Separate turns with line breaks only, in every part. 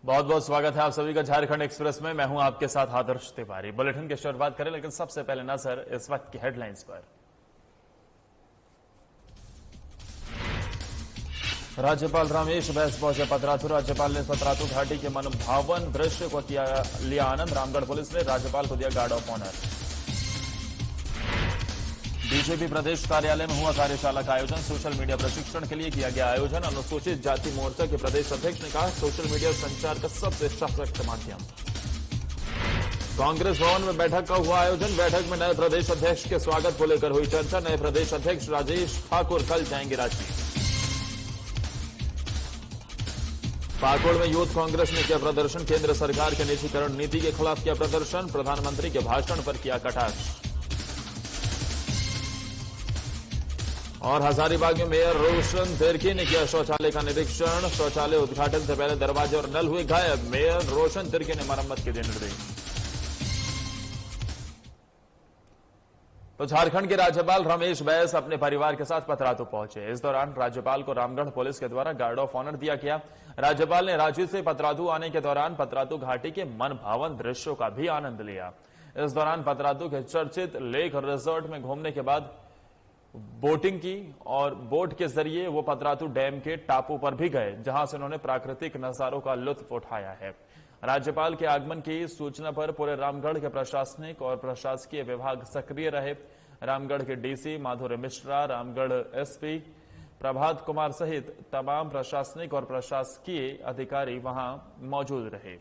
बहुत बहुत स्वागत है आप सभी का झारखंड एक्सप्रेस में। मैं हूं आपके साथ आदर्श तिवारी। बुलेटिन की शुरुआत करें, लेकिन सबसे पहले नजर इस वक्त की हेडलाइंस पर। राज्यपाल रमेश बैस पहुंचे पतरातू। राज्यपाल ने पतरातू घाटी के मनभावन दृश्य को लिया आनंद। रामगढ़ पुलिस ने राज्यपाल को दिया गार्ड ऑफ ऑनर। बीजेपी प्रदेश कार्यालय में हुआ कार्यशाला का आयोजन। सोशल मीडिया प्रशिक्षण के लिए किया गया आयोजन। अनुसूचित जाति मोर्चा के प्रदेश अध्यक्ष ने कहा, सोशल मीडिया संचार का सबसे सशक्त माध्यम। कांग्रेस भवन में बैठक का हुआ आयोजन। बैठक में नए प्रदेश अध्यक्ष के स्वागत को लेकर हुई चर्चा। नए प्रदेश अध्यक्ष राजेश ठाकुर कल जाएंगे रांची। पाकुड़ में यूथ कांग्रेस ने किया प्रदर्शन। केंद्र सरकार के निजीकरण नीति के खिलाफ किया प्रदर्शन। प्रधानमंत्री के भाषण पर किया कटाक्ष। और हजारीबाग में मेयर रोशन तिर्की ने किया शौचालय का निरीक्षण। शौचालय उद्घाटन से पहले दरवाजे और नल हुए गायब। मेयर रोशन तिर्की ने मरम्मत के दिए निर्देश। तो झारखंड के राज्यपाल रमेश बैस अपने परिवार के साथ पतरातू पहुंचे। इस दौरान राज्यपाल को रामगढ़ पुलिस के द्वारा गार्ड ऑफ ऑनर दिया गया। राज्यपाल ने रांची से पतरातू आने के दौरान पतरातू घाटी के मनभावन दृश्यों का भी आनंद लिया। इस दौरान पतरातू के चर्चित लेक रिजॉर्ट में घूमने के बाद बोटिंग की और बोट के जरिए वो पतरातू डैम के टापू पर भी गए, जहां से उन्होंने प्राकृतिक नजारों का लुत्फ उठाया है। राज्यपाल के आगमन की सूचना पर पूरे रामगढ़ के प्रशासनिक और प्रशासकीय विभाग सक्रिय रहे। रामगढ़ के डीसी माधुरी मिश्रा, रामगढ़ एसपी प्रभात कुमार सहित तमाम प्रशासनिक और प्रशासकीय अधिकारी वहां मौजूद रहे।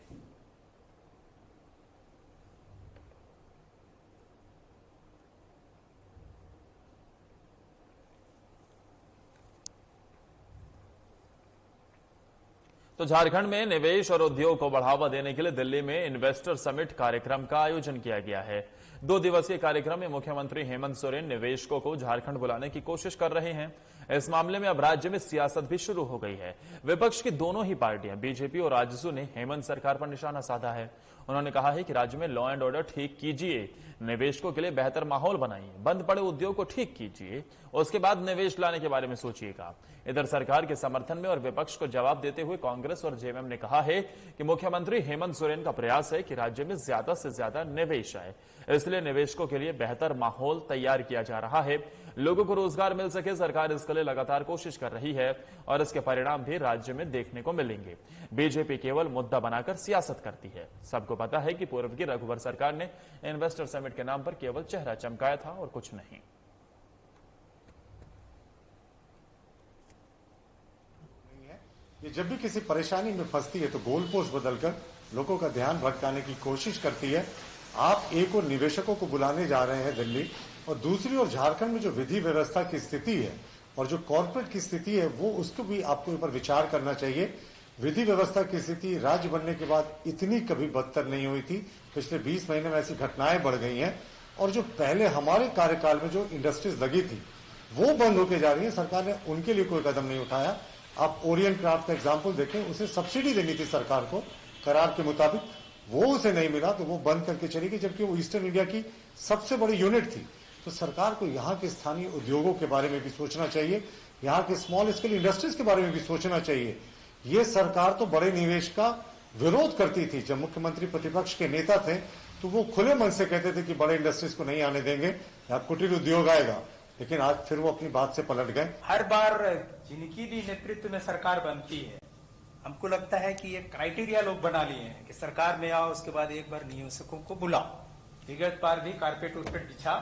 तो झारखंड में निवेश और उद्योग को बढ़ावा देने के लिए दिल्ली में इन्वेस्टर समिट कार्यक्रम का आयोजन किया गया है। 2 दिवसीय कार्यक्रम में मुख्यमंत्री हेमंत सोरेन निवेशकों को झारखंड बुलाने की कोशिश कर रहे हैं। इस मामले में अब राज्य में सियासत भी शुरू हो गई है। विपक्ष की दोनों ही पार्टियां बीजेपी और आजसू ने हेमंत सरकार पर निशाना साधा है। उन्होंने कहा है कि राज्य में लॉ एंड ऑर्डर ठीक कीजिए, निवेशकों के लिए बेहतर माहौल बनाइए, बंद पड़े उद्योग को ठीक कीजिए, उसके बाद निवेश लाने के बारे में सोचिएगा। इधर सरकार के समर्थन में और विपक्ष को जवाब देते हुए कांग्रेस और जेएमएम ने कहा है कि मुख्यमंत्री हेमंत सोरेन का प्रयास है कि राज्य में ज्यादा से ज्यादा निवेश आए, इसलिए निवेशकों के लिए बेहतर माहौल तैयार किया जा रहा है। लोगों को रोजगार मिल सके, सरकार इसके लिए लगातार कोशिश कर रही है और इसके परिणाम भी राज्य में देखने को मिलेंगे। बीजेपी केवल मुद्दा बनाकर सियासत करती है। सबको पता है कि पूर्व की रघुवर सरकार ने इन्वेस्टर समिट के नाम पर केवल चेहरा चमकाया था और कुछ नहीं।
ये जब भी किसी परेशानी में फंसती है तो गोल पोस्ट बदलकर लोगों का ध्यान भटकाने की कोशिश करती है। आप एक और निवेशकों को बुलाने जा रहे हैं दिल्ली, और दूसरी ओर झारखंड में जो विधि व्यवस्था की स्थिति है और जो कॉर्पोरेट की स्थिति है, वो उसको भी आपको ऊपर विचार करना चाहिए। विधि व्यवस्था की स्थिति राज्य बनने के बाद इतनी कभी बदतर नहीं हुई थी। पिछले 20 महीने में ऐसी घटनाएं बढ़ गई हैं, और जो पहले हमारे कार्यकाल में जो इंडस्ट्रीज लगी थी वो बंद होकर जा रही है। सरकार ने उनके लिए कोई कदम नहीं उठाया। आप ओरिएंट क्राफ्ट का एग्जाम्पल देखें, उसे सब्सिडी देनी थी सरकार को करार के मुताबिक, वो उसे नहीं मिला तो वो बंद करके चली गई, जबकि वो ईस्टर्न इंडिया की सबसे बड़ी यूनिट थी। तो सरकार को यहाँ के स्थानीय उद्योगों के बारे में भी सोचना चाहिए, यहाँ के स्मॉल स्केल इंडस्ट्रीज के बारे में भी सोचना चाहिए। ये सरकार तो बड़े निवेश का विरोध करती थी। जब मुख्यमंत्री प्रतिपक्ष के नेता थे तो वो खुले मन से कहते थे कि बड़े इंडस्ट्रीज को नहीं आने देंगे, यहाँ कुटीर उद्योग आएगा, लेकिन आज फिर वो अपनी बात से पलट गए।
हर बार जिनकी भी नेतृत्व में सरकार बनती है, हमको लगता है कि ये क्राइटेरिया लोग बना लिए हैं कि सरकार में आओ, उसके बाद एक बार निवेशकों को बुलाओ। विगत बार भी कारपेट उर्पेट बिछा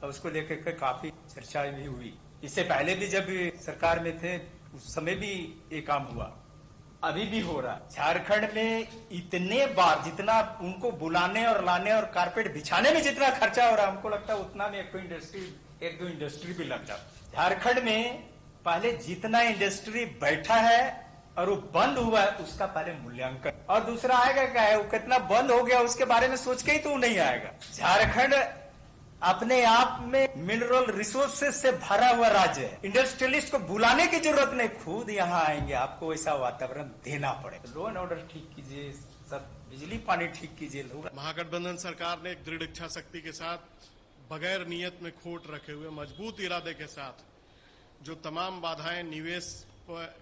और उसको लेकर के काफी चर्चा भी हुई। इससे पहले भी जब सरकार में थे उस समय भी ये काम हुआ, अभी भी हो रहा। झारखंड में इतने बार जितना उनको बुलाने और लाने और कारपेट बिछाने में जितना खर्चा हो रहा, हमको लगता है उतना में एक दो इंडस्ट्री भी लग जाता। झारखंड में पहले जितना इंडस्ट्री बैठा है और वो बंद हुआ है, उसका पहले मूल्यांकन, और दूसरा आएगा क्या है, वो कितना बंद हो गया उसके बारे में सोच के ही तो नहीं आएगा। झारखंड अपने आप में मिनरल रिसोर्सेज से भरा हुआ राज्य है। इंडस्ट्रियलिस्ट को बुलाने की जरूरत नहीं, खुद यहाँ आएंगे। आपको ऐसा वातावरण देना पड़ेगा। लॉ एंड ऑर्डर ठीक कीजिए, सब बिजली पानी ठीक कीजिए। लोग
महागठबंधन सरकार ने एक दृढ़ इच्छा शक्ति के साथ, बगैर नियत में खोट रखे हुए, मजबूत इरादे के साथ जो तमाम बाधाएं निवेश पर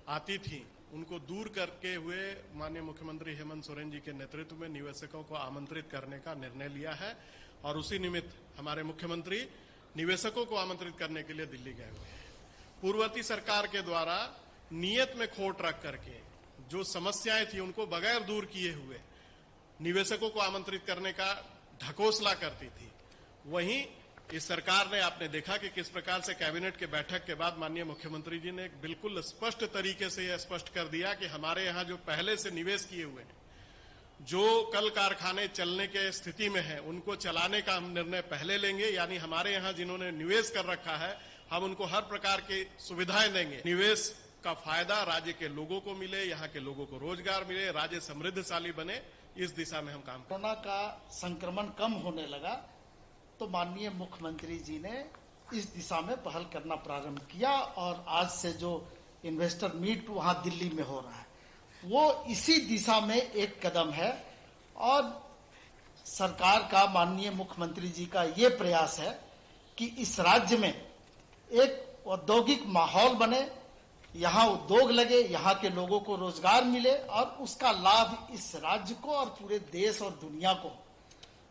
आती थी उनको दूर करके हुए माननीय मुख्यमंत्री हेमंत सोरेन जी के नेतृत्व में निवेशकों को आमंत्रित करने का निर्णय लिया है और उसी निमित्त हमारे मुख्यमंत्री निवेशकों को आमंत्रित करने के लिए दिल्ली गए हुए हैं। पूर्ववर्ती सरकार के द्वारा नीयत में खोट रख करके जो समस्याएं थी उनको बगैर दूर किए हुए निवेशकों को आमंत्रित करने का ढकोसला करती थी। वहीं इस सरकार ने, आपने देखा कि किस प्रकार से कैबिनेट के बैठक के बाद माननीय मुख्यमंत्री जी ने एक बिल्कुल स्पष्ट तरीके से यह स्पष्ट कर दिया कि हमारे यहां जो पहले से निवेश किए हुए हैं, जो कल कारखाने चलने के स्थिति में हैं, उनको चलाने का हम निर्णय पहले लेंगे। यानी हमारे यहां जिन्होंने निवेश कर रखा है, हम उनको हर प्रकार की सुविधाएं देंगे। निवेश का फायदा राज्य के लोगों को मिले, यहाँ के लोगों को रोजगार मिले, राज्य समृद्धशाली बने, इस दिशा में हम काम करें।
कोरोना का संक्रमण कम होने लगा तो माननीय मुख्यमंत्री जी ने इस दिशा में पहल करना प्रारंभ किया और आज से जो इन्वेस्टर मीट वहां दिल्ली में हो रहा है वो इसी दिशा में एक कदम है। और सरकार का, माननीय मुख्यमंत्री जी का ये प्रयास है कि इस राज्य में एक औद्योगिक माहौल बने, यहाँ उद्योग लगे, यहाँ के लोगों को रोजगार मिले और उसका लाभ इस राज्य को और पूरे देश और दुनिया को।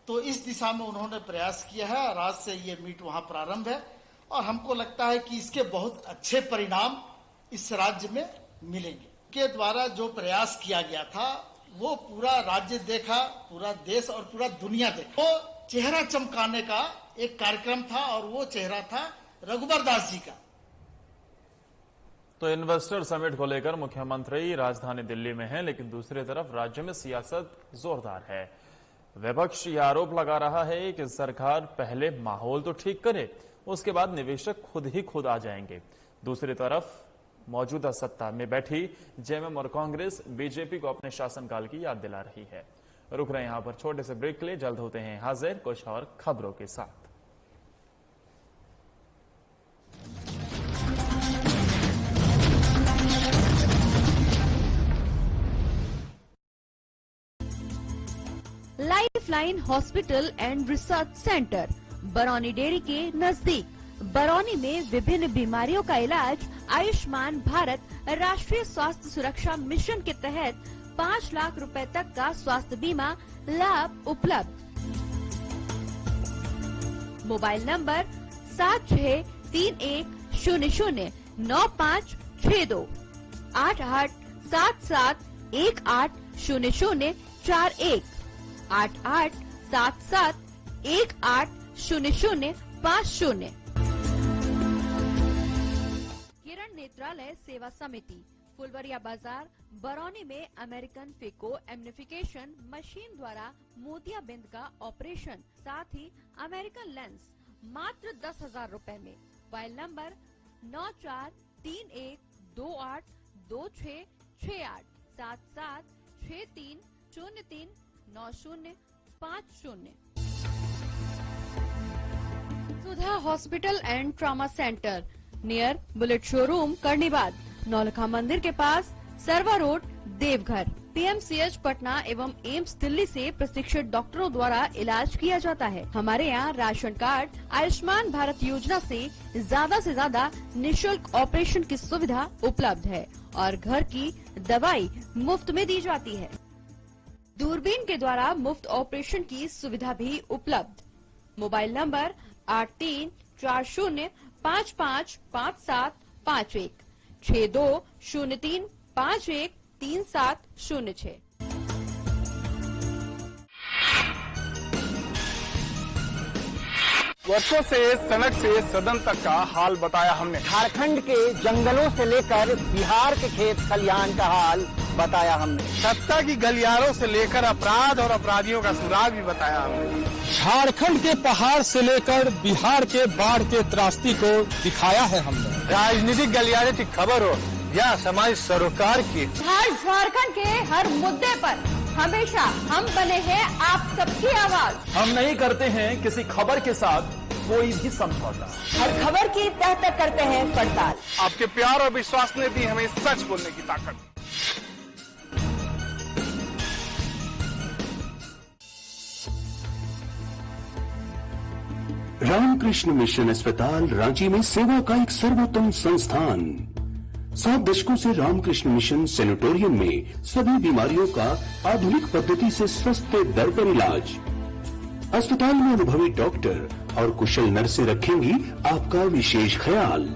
तो इस दिशा में उन्होंने प्रयास किया है और आज से ये मीट वहां प्रारंभ है और हमको लगता है कि इसके बहुत अच्छे परिणाम इस राज्य में मिलेंगे। के द्वारा जो प्रयास किया गया था वो पूरा राज्य देखा, पूरा देश और पूरा दुनिया देखा। वो चेहरा चमकाने का एक कार्यक्रम था और वो चेहरा था रघुबर दास जी का।
तो इन्वेस्टर समिट को लेकर मुख्यमंत्री राजधानी दिल्ली में हैं, लेकिन दूसरी तरफ राज्य में सियासत जोरदार है। विपक्ष यह आरोप लगा रहा है कि सरकार पहले माहौल तो ठीक करे, उसके बाद निवेशक खुद आ जाएंगे। दूसरी तरफ मौजूदा सत्ता में बैठी जेएमएम और कांग्रेस बीजेपी को अपने शासनकाल की याद दिला रही है। रुक रहे हैं यहां पर छोटे से ब्रेक के लिए, जल्द होते हैं हाजिर कुछ और खबरों के साथ।
Lifeline hospital and research centre Barauni dairy के नजदीक। बरौनी में विभिन्न बीमारियों का इलाज आयुष्मान भारत राष्ट्रीय स्वास्थ्य सुरक्षा मिशन के तहत 5 लाख रुपए तक का स्वास्थ्य बीमा लाभ उपलब्ध। Mobile number 7631009562 8877180041 8877180050। किरण नेत्रालय सेवा समिति फुलवरिया बाजार बरौनी में अमेरिकन फिको एम्निफिकेशन मशीन द्वारा मोतियाबिंद का ऑपरेशन, साथ ही अमेरिकन लेंस मात्र 10,000 रुपए में। Mobile number 9431282668 7763039050। Sudha hospital and trauma centre near bullet showroom Karnibad, Naulakha मंदिर के पास, सरवा रोड, देवघर। पीएमसीएच पटना एवं एम्स दिल्ली से प्रशिक्षित डॉक्टरों द्वारा इलाज किया जाता है। हमारे यहाँ राशन कार्ड, आयुष्मान भारत योजना से ज्यादा निशुल्क ऑपरेशन की सुविधा उपलब्ध है और घर की दवाई मुफ्त में दी जाती है। दूरबीन के द्वारा मुफ्त ऑपरेशन की सुविधा भी उपलब्ध। Mobile number 8340555751 6203513706।
वर्षों से सड़क से सदन तक का हाल बताया हमने।
झारखंड के जंगलों से लेकर बिहार के खेत खलिहान का हाल बताया हमने।
सत्ता की गलियारों से लेकर अपराध और अपराधियों का सुराग भी बताया हमने।
झारखंड के पहाड़ से लेकर बिहार के बाढ़ के त्रासदी को दिखाया है हमने।
राजनीतिक गलियारे की खबर हो या समाज सरोकार की,
झारखंड के हर मुद्दे पर हमेशा हम बने हैं आप सबकी आवाज।
हम नहीं करते हैं किसी खबर के साथ कोई भी समझौता,
हर खबर की तह तक करते हैं पड़ताल।
आपके प्यार और विश्वास ने दी हमें सच बोलने की ताकत।
रामकृष्ण मिशन अस्पताल रांची में सेवा का एक सर्वोत्तम संस्थान। 7 दशकों से रामकृष्ण मिशन सैनिटोरियम में सभी बीमारियों का आधुनिक पद्धति से सस्ते दर पर इलाज। अस्पताल में अनुभवी डॉक्टर और कुशल नर्सें रखेंगी आपका विशेष ख्याल।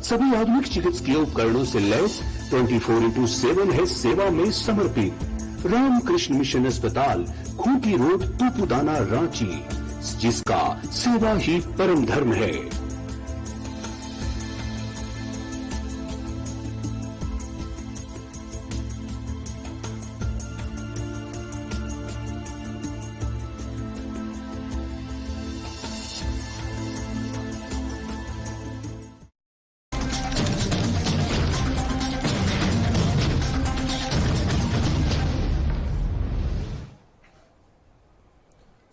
सभी आधुनिक चिकित्सकीय उपकरणों से लैस 24/7 है सेवा में समर्पित रामकृष्ण मिशन अस्पताल, खूंटी रोड, तूपुदाना, रांची, जिसका सेवा ही परम धर्म है।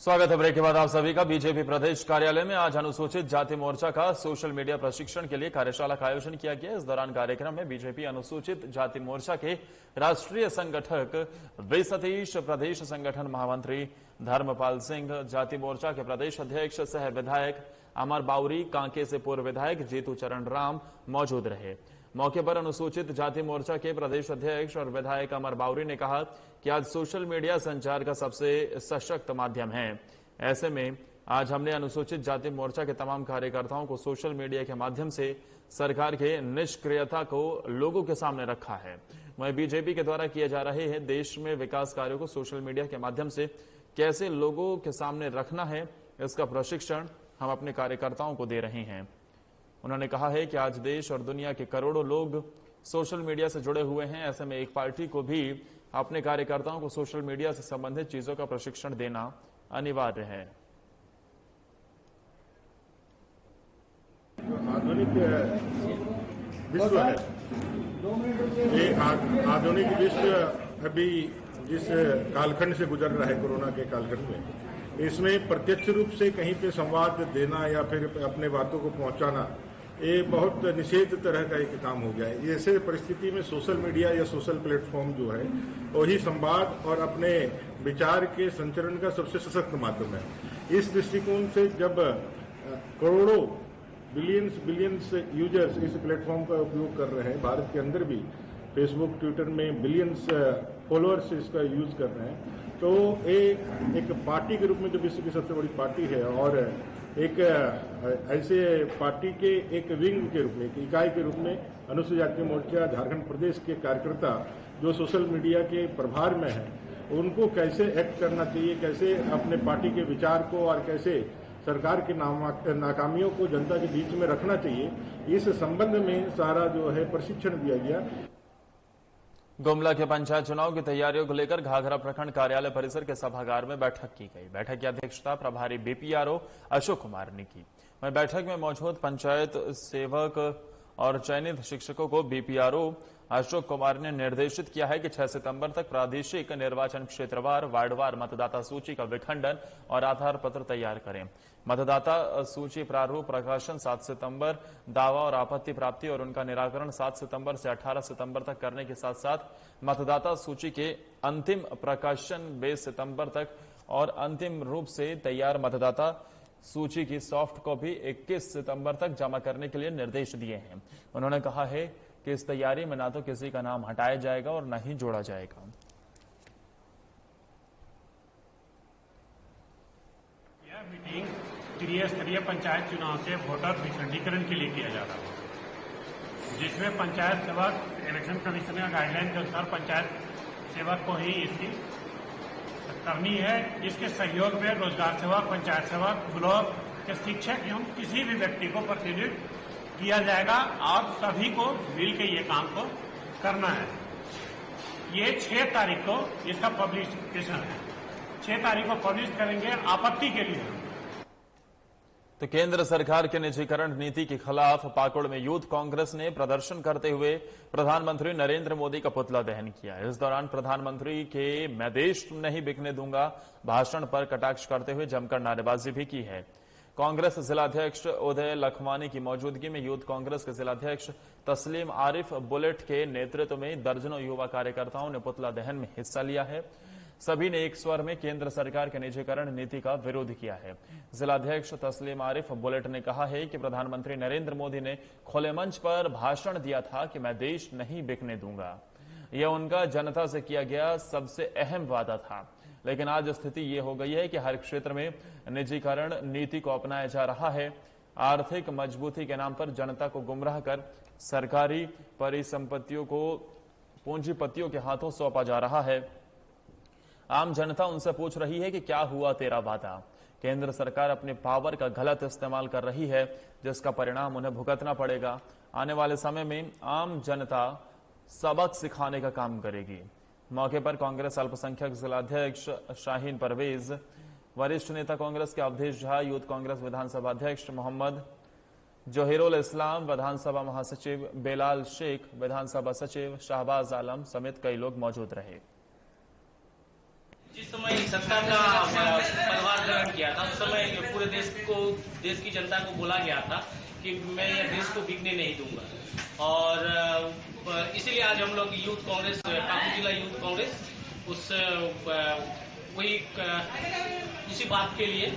स्वागत है। ब्रेक के बाद आप सभी का। बीजेपी प्रदेश कार्यालय में आज अनुसूचित जाति मोर्चा का सोशल मीडिया प्रशिक्षण के लिए कार्यशाला का आयोजन किया गया। इस दौरान कार्यक्रम में बीजेपी अनुसूचित जाति मोर्चा के राष्ट्रीय संगठक वी सतीश, प्रदेश संगठन महामंत्री धर्मपाल सिंह, जाति मोर्चा के प्रदेश अध्यक्ष सह विधायक अमर बाउरी, कांके से पूर्व विधायक जीतू चरण राम मौजूद रहे। मौके पर अनुसूचित जाति मोर्चा के प्रदेश अध्यक्ष और विधायक अमर बाउरी ने कहा कि आज सोशल मीडिया संचार का सबसे सशक्त माध्यम है। ऐसे में आज हमने अनुसूचित जाति मोर्चा के तमाम कार्यकर्ताओं को सोशल मीडिया के माध्यम से सरकार के निष्क्रियता को लोगों के सामने रखा है। वहीं बीजेपी के द्वारा किए जा रहे हैं देश में विकास कार्यों को सोशल मीडिया के माध्यम से कैसे लोगों के सामने रखना है, इसका प्रशिक्षण हम अपने कार्यकर्ताओं को दे रहे हैं। उन्होंने कहा है कि आज देश और दुनिया के करोड़ों लोग सोशल मीडिया से जुड़े हुए हैं। ऐसे में एक पार्टी को भी अपने कार्यकर्ताओं को सोशल मीडिया से संबंधित चीजों का प्रशिक्षण देना अनिवार्य है।
आधुनिक विश्व है, ये आधुनिक विश्व अभी जिस कालखंड से गुजर रहा है, कोरोना के कालखंड में, इसमें प्रत्यक्ष रूप से कहीं पे संवाद देना या फिर अपने बातों को पहुंचाना, ये बहुत निषेध तरह का एक काम हो गया है। ऐसे परिस्थिति में सोशल मीडिया या सोशल प्लेटफॉर्म जो है वही संवाद और अपने विचार के संचरण का सबसे सशक्त माध्यम है। इस दृष्टिकोण से जब करोड़ों बिलियंस यूजर्स इस प्लेटफॉर्म का उपयोग कर रहे हैं, भारत के अंदर भी फेसबुक, ट्विटर में बिलियंस फॉलोअर्स इसका यूज कर रहे हैं, तो एक पार्टी के रूप में जो विश्व की सबसे बड़ी पार्टी है और एक ऐसे पार्टी के एक विंग के रूप में, एक इकाई के रूप में अनुसूचित जाति मोर्चा झारखंड प्रदेश के कार्यकर्ता जो सोशल मीडिया के प्रभार में है, उनको कैसे एक्ट करना चाहिए, कैसे अपने पार्टी के विचार को और कैसे सरकार की नाकामियों को जनता के बीच में रखना चाहिए, इस संबंध में सारा जो है प्रशिक्षण दिया गया।
गुमला के पंचायत चुनाव की तैयारियों को लेकर घाघरा प्रखंड कार्यालय परिसर के सभागार में बैठक की गई। बैठक की अध्यक्षता प्रभारी बीपीआरओ अशोक कुमार ने की। वहीं बैठक में मौजूद पंचायत सेवक और चयनित शिक्षकों को बीपीआरओ अशोक कुमार ने निर्देशित किया है कि 6 सितंबर तक प्रादेशिक निर्वाचन क्षेत्रवार, वार्डवार मतदाता सूची का विखंडन और आधार पत्र तैयार करें। मतदाता सूची प्रारूप प्रकाशन 7 सितंबर, दावा और आपत्ति प्राप्ति और उनका निराकरण 7 सितंबर से 18 सितंबर तक करने के साथ साथ मतदाता सूची के अंतिम प्रकाशन 20 सितंबर तक और अंतिम रूप से तैयार मतदाता सूची की सॉफ्ट कॉपी 21 सितंबर तक जमा करने के लिए निर्देश दिए हैं। उन्होंने कहा है कि इस तैयारी में ना तो किसी का नाम हटाया जाएगा और न ही जोड़ा जाएगा।
यह मीटिंग त्रिस्तरीय पंचायत चुनाव से वोटर विखंडीकरण के लिए किया जा रहा है, जिसमें पंचायत सेवक इलेक्शन कमीशन का गाइडलाइन के अनुसार पंचायत सेवक को ही इसकी करनी है। इसके सहयोग में रोजगार सेवक, पंचायत सेवक, ब्लॉक के शिक्षक एवं किसी भी व्यक्ति को प्रतिनिधित्व किया जाएगा और सभी को मिल के ये काम को करना है। ये 6 तारीख को इसका पब्लिकेशन है, 6 तारीख को पब्लिश करेंगे आपत्ति के लिए।
तो केंद्र सरकार के निजीकरण नीति के खिलाफ पाकुड़ में यूथ कांग्रेस ने प्रदर्शन करते हुए प्रधानमंत्री नरेंद्र मोदी का पुतला दहन किया। इस दौरान प्रधानमंत्री के मैं देश नहीं बिकने दूंगा भाषण पर कटाक्ष करते हुए जमकर नारेबाजी भी की है। कांग्रेस जिलाध्यक्ष उदय लखवानी की मौजूदगी में यूथ कांग्रेस के जिलाध्यक्ष तस्लीम आरिफ बुलेट के नेतृत्व में दर्जनों युवा कार्यकर्ताओं ने पुतला दहन में हिस्सा लिया है। सभी ने एक स्वर में केंद्र सरकार के निजीकरण नीति का विरोध किया है। जिलाध्यक्ष तस्लीम आरिफ बुलेट ने कहा है कि प्रधानमंत्री नरेंद्र मोदी ने खुले मंच पर भाषण दिया था कि मैं देश नहीं बिकने दूंगा। यह उनका जनता से किया गया सबसे अहम वादा था, लेकिन आज स्थिति ये हो गई है कि हर क्षेत्र में निजीकरण नीति को अपनाया जा रहा है। आर्थिक मजबूती के नाम पर जनता को गुमराह कर सरकारी परिसंपत्तियों को पूंजीपतियों के हाथों सौंपा जा रहा है। आम जनता उनसे पूछ रही है कि क्या हुआ तेरा वादा। केंद्र सरकार अपने पावर का गलत इस्तेमाल कर रही है, जिसका परिणाम उन्हें भुगतना पड़ेगा। आने वाले समय में आम जनता सबक सिखाने का काम करेगी। मौके पर कांग्रेस अल्पसंख्यक जिलाध्यक्ष शाहीन परवेज, वरिष्ठ नेता कांग्रेस के अवधेश झा, यूथ कांग्रेस विधानसभा अध्यक्ष मोहम्मद जोहिरुल इस्लाम, विधानसभा महासचिव बेलाल शेख, विधानसभा सचिव शाहबाज आलम समेत कई लोग मौजूद रहे।
जिस समय सत्ता का पलवार ग्रहण किया था, उस समय पूरे देश की जनता को बोला गया था कि मैं यह देश को बिकने नहीं दूंगा। और इसीलिए आज हम लोग यूथ कांग्रेस, पाकुड़ जिला यूथ कांग्रेस उसी बात के लिए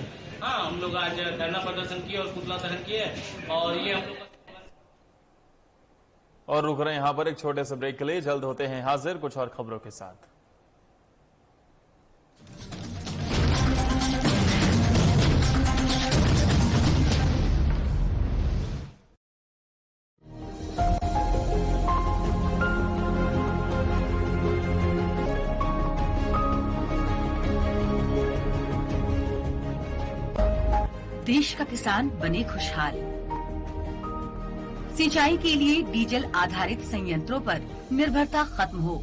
हम लोग आज धरना प्रदर्शन किए और पुतला दहन किए। और ये हम लोग
और रुक रहे हैं यहां पर एक छोटे से ब्रेक के लिए। जल्द होते हैं हाजिर कुछ और खबरों के साथ।
देश का किसान बने खुशहाल। सिंचाई के लिए डीजल आधारित संयंत्रों पर निर्भरता खत्म हो।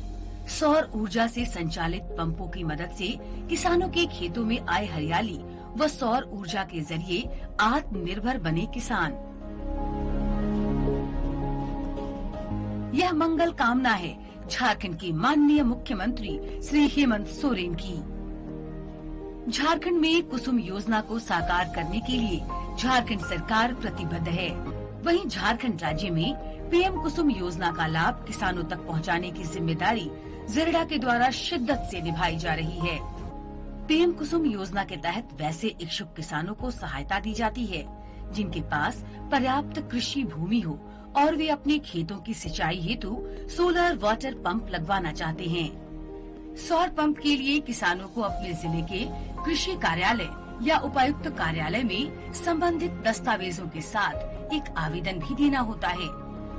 सौर ऊर्जा से संचालित पंपों की मदद से किसानों के खेतों में आए हरियाली व सौर ऊर्जा के जरिए आत्मनिर्भर बने किसान। यह मंगल कामना है झारखंड के माननीय मुख्यमंत्री श्री हेमंत सोरेन की। झारखंड में कुसुम योजना को साकार करने के लिए झारखंड सरकार प्रतिबद्ध है। वहीं झारखंड राज्य में पीएम कुसुम योजना का लाभ किसानों तक पहुंचाने की जिम्मेदारी जिरडा के द्वारा शिद्दत से निभाई जा रही है। पीएम कुसुम योजना के तहत वैसे इच्छुक किसानों को सहायता दी जाती है जिनके पास पर्याप्त कृषि भूमि हो और वे अपने खेतों की सिंचाई हेतु सोलर वाटर पंप लगवाना चाहते हैं। सौर पंप के लिए किसानों को अपने जिले के कृषि कार्यालय या उपायुक्त कार्यालय में संबंधित दस्तावेजों के साथ एक आवेदन भी देना होता है,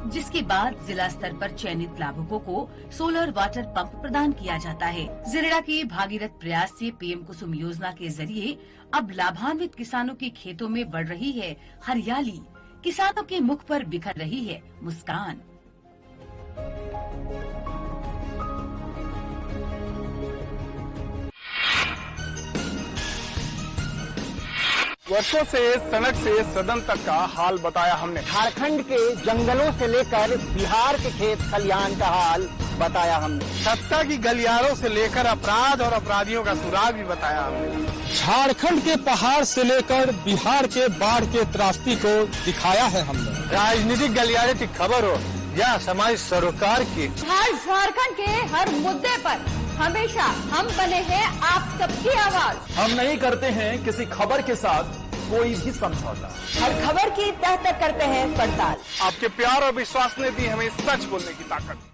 जिसके बाद जिला स्तर पर चयनित लाभुकों को सोलर वाटर पंप प्रदान किया जाता है। जिरडा के भागीरथ प्रयास से पीएम कुसुम योजना के जरिए अब लाभान्वित किसानों के खेतों में बढ़ रही है हरियाली, किसानों के मुख पर बिखर रही है मुस्कान।
वर्षों से सड़क से सदन तक का हाल बताया हमने।
झारखंड के जंगलों से लेकर बिहार के खेत खलिहान का हाल बताया हमने।
सत्ता की गलियारों से लेकर अपराध और अपराधियों का सुराग भी बताया हमने।
झारखंड के पहाड़ से लेकर बिहार के बाढ़ के त्रासदी को दिखाया है हमने।
राजनीतिक गलियारे की खबर हो या समाज सरोकार की,
हर झारखंड के हर मुद्दे पर हमेशा हम बने हैं आप सबकी आवाज।
हम नहीं करते हैं किसी खबर के साथ कोई भी समझौता।
हर खबर की तह तक करते हैं पड़ताल।
आपके प्यार और विश्वास ने दी हमें सच बोलने की ताकत।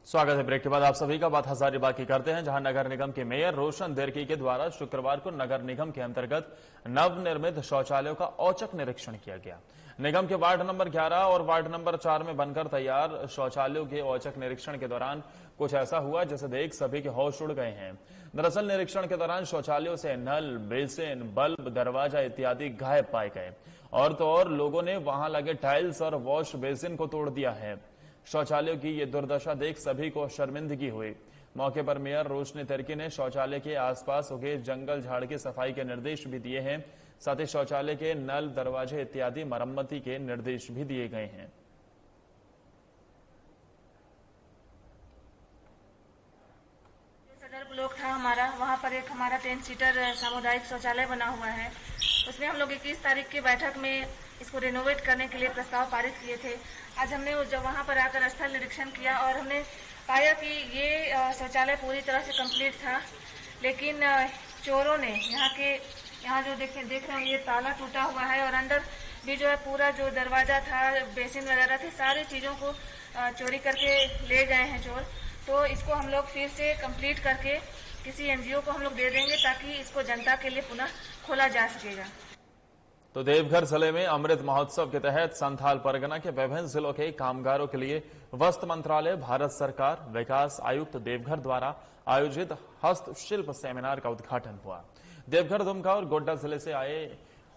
स्वागत है। ब्रेक के बाद आप सभी का बात हजारीबाग की करते हैं, जहां नगर निगम के मेयर रोशन देरकी के द्वारा शुक्रवार को नगर निगम के अंतर्गत नवनिर्मित शौचालयों का औचक निरीक्षण किया गया। निगम के वार्ड नंबर 11 और वार्ड नंबर 4 में बनकर तैयार शौचालयों के औचक निरीक्षण के दौरान कुछ ऐसा हुआ जिसे देख सभी के होश उड़ गए हैं। दरअसल निरीक्षण के दौरान शौचालयों से नल, बेसिन, बल्ब, दरवाजा इत्यादि गायब पाए गए और तो और लोगों ने वहां लगे टाइल्स और वॉश बेसिन को तोड़ दिया है। शौचालयों की ये दुर्दशा देख सभी को शर्मिंदगी हुई। मौके पर मेयर रोशनी तिर्की ने शौचालय के आसपास उगे जंगल झाड़ की सफाई के निर्देश भी दिए हैं। साथ ही शौचालय के नल, दरवाजे इत्यादि मरम्मती के निर्देश भी दिए गए हैं।
सदर ब्लॉक था हमारा, वहाँ पर एक हमारा 10 सीटर सामुदायिक शौचालय बना हुआ है। उसमें हम लोग 21 तारीख की बैठक में इसको रिनोवेट करने के लिए प्रस्ताव पारित किए थे। आज हमने जब वहाँ पर आकर स्थल निरीक्षण किया और हमने पाया कि ये शौचालय पूरी तरह से कंप्लीट था, लेकिन चोरों ने यहाँ जो देख रहे हैं ये ताला टूटा हुआ है और अंदर भी जो है पूरा जो दरवाजा था, बेसिन वगैरह थे, सारी चीजों को चोरी करके ले गए हैं चोर। तो इसको हम लोग फिर से कंप्लीट करके किसी एनजीओ को हम लोग दे देंगे ताकि इसको जनता के लिए पुनः खोला जा सकेगा।
तो देवघर जिले में अमृत महोत्सव के तहत संथाल परगना के विभिन्न जिलों के कामगारों के लिए वस्त्र मंत्रालय, भारत सरकार, विकास आयुक्त देवघर द्वारा आयोजित हस्तशिल्प सेमिनार का उद्घाटन हुआ। देवघर, दुमका और गोड्डा जिले से आए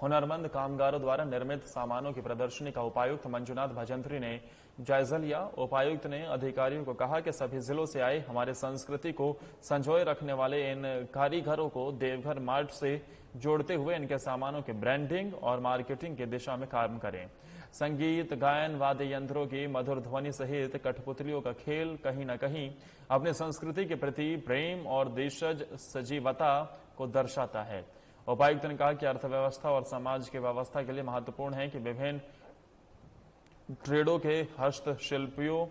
हुनरमंद कामगारों द्वारा निर्मित सामानों की प्रदर्शनी का उपायुक्त मंजुनाथ भजंत्री ने जायजा लिया। उपायुक्त ने अधिकारियों को कहा कि सभी जिलों से आए हमारे संस्कृति को संजोए रखने वाले इन कारीगरों को देवघर मार्ट से जोड़ते हुए इनके सामानों के ब्रांडिंग और मार्केटिंग की दिशा में काम करें। संगीत, गायन, वाद्य यंत्रों की मधुर ध्वनि सहित कठपुतलियों का खेल कहीं न कहीं अपनी संस्कृति के प्रति प्रेम और देशज सजीवता को दर्शाता है। उपायुक्त ने कहा कि अर्थव्यवस्था और समाज की व्यवस्था के लिए महत्वपूर्ण है कि विभिन्न ट्रेडों के हस्तशिल्पियों,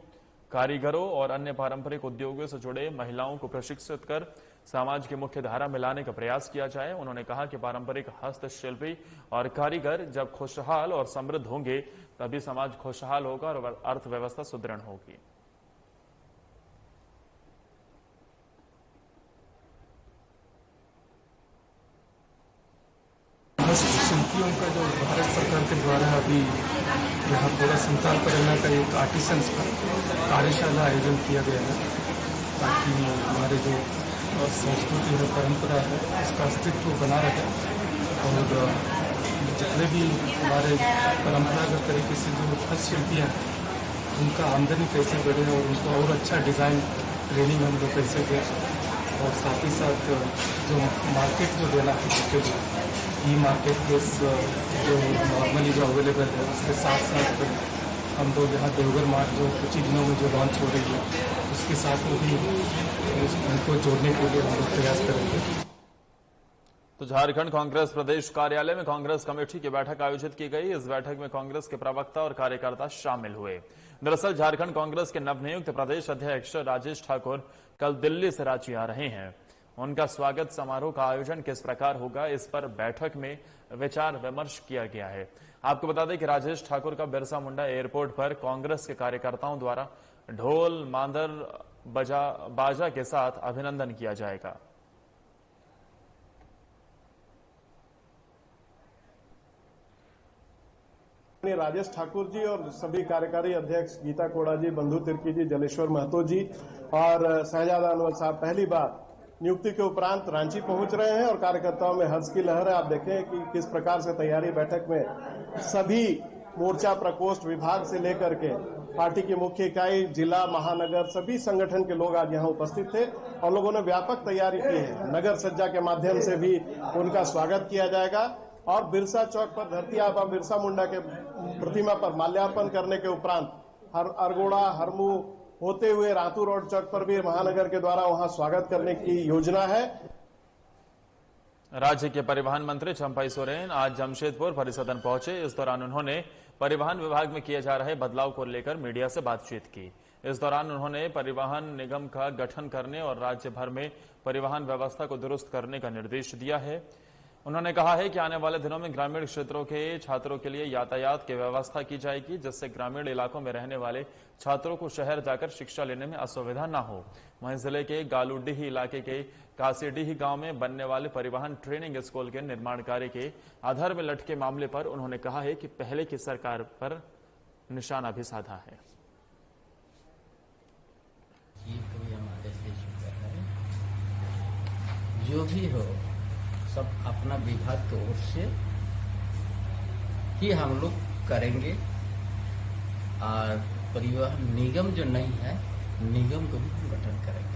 कारीगरों और अन्य पारंपरिक उद्योगों से जुड़े महिलाओं को प्रशिक्षित कर समाज की मुख्य धारा में लाने का प्रयास किया जाए। उन्होंने कहा कि पारंपरिक हस्तशिल्पी और कारीगर जब खुशहाल और समृद्ध होंगे तभी समाज खुशहाल होगा और अर्थव्यवस्था सुदृढ़ होगी।
शिल्पियों का जो भारत सरकार के द्वारा अभी यहाँ पूरा संथाल परगना का एक आर्टिसंस का कार्यशाला आयोजन किया गया है ताकि हमारे जो संस्कृति है, परंपरा है, उसका अस्तित्व बना रहे और जितने भी हमारे परंपरागत तरीके से जो हस्तशिल्पियाँ हैं उनका आमदनी कैसे बढ़े और उनको और अच्छा डिज़ाइन ट्रेनिंग हम लोग कैसे दें और साथ ही साथ जो मार्केट जो देना है ई मार्केट प्लेस जो नॉर्मली जो अवेलेबल है उसके साथ साथ हम लोग यहाँ देवघर मार्ट जो कुछ ही दिनों में जो लॉन्च हो रही है उसके साथ में भी उनको जोड़ने के लिए हम लोग प्रयास करेंगे।
तो झारखंड कांग्रेस प्रदेश कार्यालय में कांग्रेस कमेटी की बैठक आयोजित की गई। इस बैठक में कांग्रेस के प्रवक्ता और कार्यकर्ता शामिल हुए। दरअसल झारखंड कांग्रेस के नवनियुक्त प्रदेश अध्यक्ष राजेश ठाकुर कल दिल्ली से रांची आ रहे हैं। उनका स्वागत समारोह का आयोजन किस प्रकार होगा, इस पर बैठक में विचार विमर्श किया गया है। आपको बता दें कि राजेश ठाकुर का बिरसा मुंडा एयरपोर्ट पर कांग्रेस के कार्यकर्ताओं द्वारा ढोल, मांदर, बाजा के साथ अभिनंदन किया जाएगा।
राजेश ठाकुर जी और सभी कार्यकारी अध्यक्ष गीता कोड़ा जी, बंधु तिर्की जी, जलेश्वर महतो जी और शहजादा अनवर साहब पहली बार नियुक्ति के उपरांत रांची पहुंच रहे हैं और कार्यकर्ताओं में हर्ष की लहर है। आप देखें कि किस प्रकार से तैयारी बैठक में सभी मोर्चा प्रकोष्ठ विभाग से लेकर के पार्टी की मुख्य इकाई, जिला, महानगर, सभी संगठन के लोग आज यहाँ उपस्थित थे और लोगों ने व्यापक तैयारी की है। नगर सज्जा के माध्यम से भी उनका स्वागत किया जाएगा और बिरसा चौक पर धरती आबा बिरसा मुंडा के प्रतिमा पर माल्यार्पण करने के उपरांत अरगोड़ा, हरमू होते हुए रातू रोड चौक पर भी महानगर के द्वारा वहां स्वागत करने की योजना है।
राज्य के परिवहन मंत्री चंपाई सोरेन आज जमशेदपुर परिसदन पहुंचे। इस दौरान उन्होंने परिवहन विभाग में किए जा रहे बदलाव को लेकर मीडिया से बातचीत की। इस दौरान उन्होंने परिवहन निगम का गठन करने और राज्य भर में परिवहन व्यवस्था को दुरुस्त करने का निर्देश दिया है। उन्होंने कहा है कि आने वाले दिनों में ग्रामीण क्षेत्रों के छात्रों के लिए यातायात की व्यवस्था की जाएगी, जिससे ग्रामीण इलाकों में रहने वाले छात्रों को शहर जाकर शिक्षा लेने में असुविधा न हो। वहीं जिले के गालूडीह इलाके के कासीडीह गांव में बनने वाले परिवहन ट्रेनिंग स्कूल के निर्माण कार्य के आधार में लटके मामले पर उन्होंने कहा है कि पहले की सरकार पर निशाना भी साधा है।
जो भी हो सब अपना विभाग की ओर से ही हम लोग करेंगे और परिवहन निगम जो नहीं है, निगम को भी गठन करेंगे।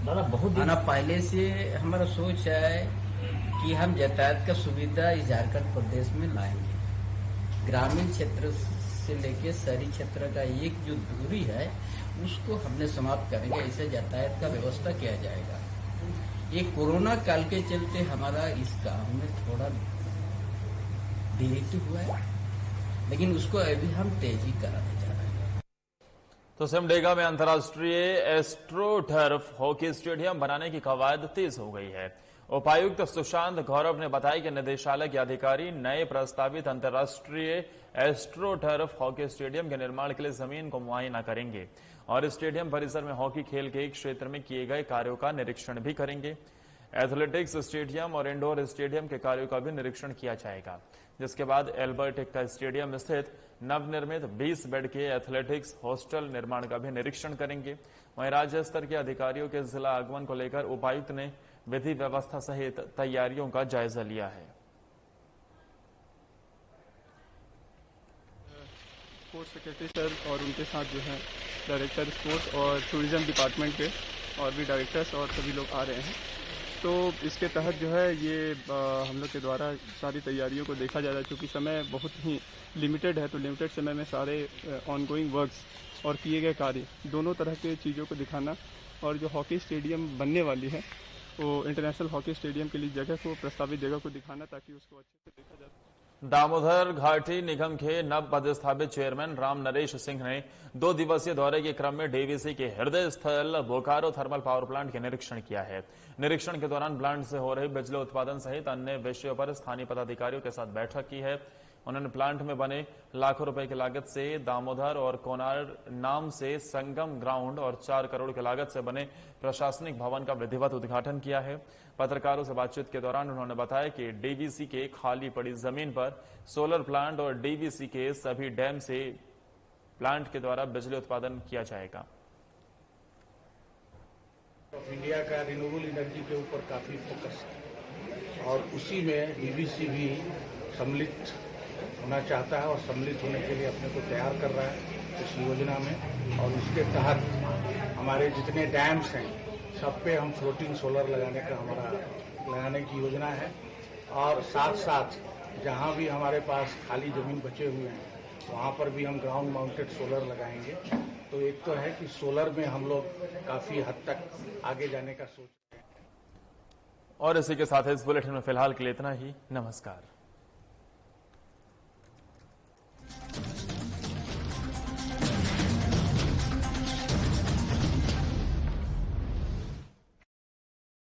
दादा बहुत पहले से हमारा सोच है कि हम यातायात का सुविधा इस झारखंड प्रदेश में लाएंगे। ग्रामीण क्षेत्र से लेके शहरी क्षेत्र का एक जो दूरी है उसको हमने समाप्त करेंगे। ऐसे यातायात का व्यवस्था किया जाएगा। ये कोरोना काल के चलते हमारा इस काम में थोड़ा देरी तो हुआ है, लेकिन उसको अभी हम तेजी कराने जा रहे हैं।
तो सिमडेगा में अंतर्राष्ट्रीय एस्ट्रोटर्फ हॉकी स्टेडियम बनाने की कवायद तेज हो गई है। उपायुक्त सुशांत गौरव ने बताया कि निदेशालय के अधिकारी नए प्रस्तावित अंतर्राष्ट्रीय एस्ट्रोटर्फ हॉकी स्टेडियम के निर्माण के लिए जमीन को मुआयना करेंगे और स्टेडियम परिसर में हॉकी खेल के क्षेत्र में किए गए कार्यों का निरीक्षण भी करेंगे। एथलेटिक्स स्टेडियम और इंडोर स्टेडियम के कार्यों का भी निरीक्षण किया जाएगा, जिसके बाद एल्बर्ट एक्का स्टेडियम स्थित नवनिर्मित 20 बेड के एथलेटिक्स हॉस्टल निर्माण का भी निरीक्षण करेंगे। वहीं राज्य स्तर के अधिकारियों के जिला आगमन को लेकर उपायुक्त ने विधि व्यवस्था सहित तैयारियों का जायजा लिया है।
स्पोर्ट्स सेक्रेटरी सर और उनके साथ जो है डायरेक्टर स्पोर्ट्स और टूरिज्म डिपार्टमेंट के और भी डायरेक्टर्स और सभी लोग आ रहे हैं। तो इसके तहत जो है ये हम लोग के द्वारा सारी तैयारियों को देखा जा रहा है। क्योंकि समय बहुत ही लिमिटेड है, तो लिमिटेड समय में सारे ऑनगोइंग वर्क्स और किए गए कार्य दोनों तरह के चीज़ों को दिखाना, और जो हॉकी स्टेडियम बनने वाली है वो इंटरनेशनल हॉकी स्टेडियम के लिए जगह को, प्रस्तावित जगह को दिखाना, ताकि उसको अच्छे से देखा जा सके।
दामोदर घाटी निगम के नव पदस्थापित चेयरमैन राम नरेश सिंह ने 2 दिवसीय दौरे के क्रम में डीवीसी के हृदय स्थल बोकारो थर्मल पावर प्लांट के निरीक्षण किया है। निरीक्षण के दौरान प्लांट से हो रही बिजली उत्पादन सहित अन्य विषयों पर स्थानीय पदाधिकारियों के साथ बैठक की है। उन्होंने प्लांट में बने लाखों रुपए की लागत से दामोदर और कोनार नाम से संगम ग्राउंड और 4 करोड़ की लागत से बने प्रशासनिक भवन का विधिवत उद्घाटन किया है। पत्रकारों से बातचीत के दौरान उन्होंने बताया कि डीवीसी के खाली पड़ी जमीन पर सोलर प्लांट और डीवीसी के सभी डैम से प्लांट के द्वारा बिजली उत्पादन किया जाएगा।
इंडिया का रिन्यूएबल एनर्जी के ऊपर काफी फोकस है और उसी में डीवीसी भी सम्मिलित होना चाहता है और सम्मिलित होने के लिए अपने को तैयार कर रहा है इस योजना में। और उसके तहत हमारे जितने डैम्स हैं सब पे हम फ्लोटिंग सोलर लगाने की योजना है। और साथ साथ जहां भी हमारे पास खाली जमीन बचे हुए हैं वहां पर भी हम ग्राउंड माउंटेड सोलर लगाएंगे। तो एक तो है कि सोलर में हम लोग काफी हद तक आगे जाने का सोच रहे हैं।
और इसी के साथ इस बुलेटिन में फिलहाल के लिए इतना ही। नमस्कार।